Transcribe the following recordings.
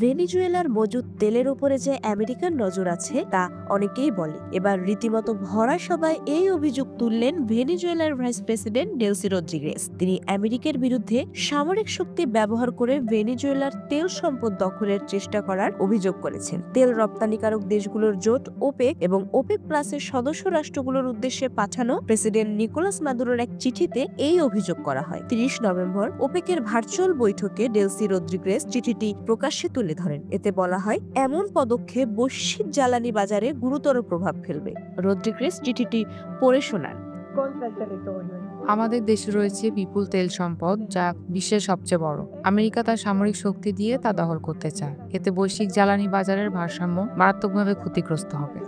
ভেনেজুয়েলার মজুদ তেলের উপরে যে আমেরিকার নজর আছে তা অনেকেই বলে। এবার রীতিমতো ভরা সভায় এই অভিযোগ তুললেন ভেনেজুয়েলার ভাইস প্রেসিডেন্ট ডেলসি রদ্রিগেজ। তিনি আমেরিকার বিরুদ্ধে সামরিক শক্তি ব্যবহার করে ভেনেজুয়েলার তেল সম্পদ দখলের চেষ্টা করার অভিযোগ করেছেন। তেল রপ্তানিকারক দেশগুলোর জোট ওপেক এবং ওপেক প্লাসের সদস্য রাষ্ট্রগুলোর উদ্দেশ্যে পাঠানো প্রেসিডেন্ট নিকোলাস মাদুরোর এক চিঠিতে এই অভিযোগ করা হয়। ৩০ নভেম্বর ওপেকের ভার্চুয়াল বৈঠকে ডেলসি রদ্রিগেজ চিঠিটি প্রকাশ্যে তুলে ধরেন। এতে বলা হয়, এমন পদক্ষেপ বৈশ্বিক জ্বালানি বাজারে গুরুতর প্রভাব ফেলবে। রদ্রিগেজ চিঠিটি পড়ে শোনান। আমাদের দেশে রয়েছে বিপুল তেল সম্পদ, যা বিশ্বের সবচেয়ে বড়। আমেরিকা তার সামরিক শক্তি দিয়ে তা দখল করতে চায়। এতে বৈশ্বিক জ্বালানি বাজারের ভারসাম্য মারাত্মকভাবে ক্ষতিগ্রস্ত হবে।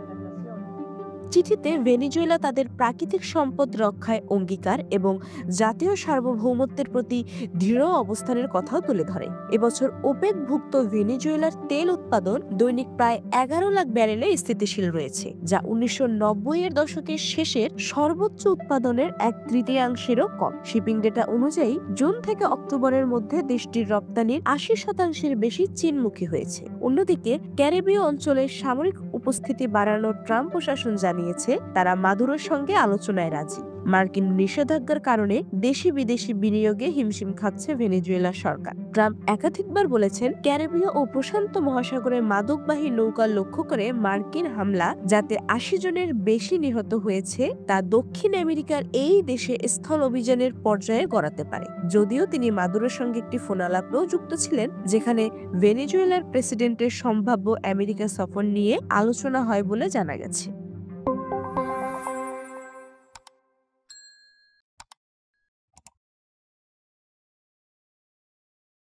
চিঠিতে ভেনেজুয়েলা তাদের প্রাকৃতিক সম্পদ রক্ষায় অঙ্গীকার এবং জাতীয় সার্বভৌমত্বের প্রতি দৃঢ় অবস্থানের কথাও তুলে ধরে। এবছর ওপেকভুক্ত ভেনেজুয়েলার তেল উৎপাদন দৈনিক প্রায় 11 লাখ ব্যারেলে স্থিতিশীল রয়েছে, যা 1990-এর দশকের শেষের সর্বোচ্চ উৎপাদনের 1/3-এরও কম। শিপিং ডেটা অনুযায়ী জুন থেকে অক্টোবরের মধ্যে দেশটির রপ্তানির 80% বেশি চীনমুখী হয়েছে। অন্যদিকে ক্যারিবীয় অঞ্চলে সামরিক উপস্থিতি বাড়ানোর ট্রাম্প প্রশাসন জানিয়েছে তারা মাদুরোর সঙ্গে আলোচনায় রাজি। মার্কিন নিষেধাজ্ঞার কারণে দেশি বিদেশি বিনিয়োগে হিমশিম খাচ্ছে ভেনেজুয়েলা সরকার। ট্রাম্প একাধিকবার বলেছেন, ক্যারিবীয় ও প্রশান্ত মহাসাগরে মাদকবাহী নৌকা লক্ষ্য করে মার্কিন হামলা যাতে 80 জনের বেশি নিহত হয়েছে তা দক্ষিণ আমেরিকার এই দেশে স্থল অভিযানের পর্যায়ে গড়াতে পারে। যদিও তিনি মাদুরোর সঙ্গে একটি ফোনালাপেও যুক্ত ছিলেন, যেখানে ভেনেজুয়েলার প্রেসিডেন্টের সম্ভাব্য আমেরিকা সফর নিয়ে আলোচনা হয় বলে জানা গেছে।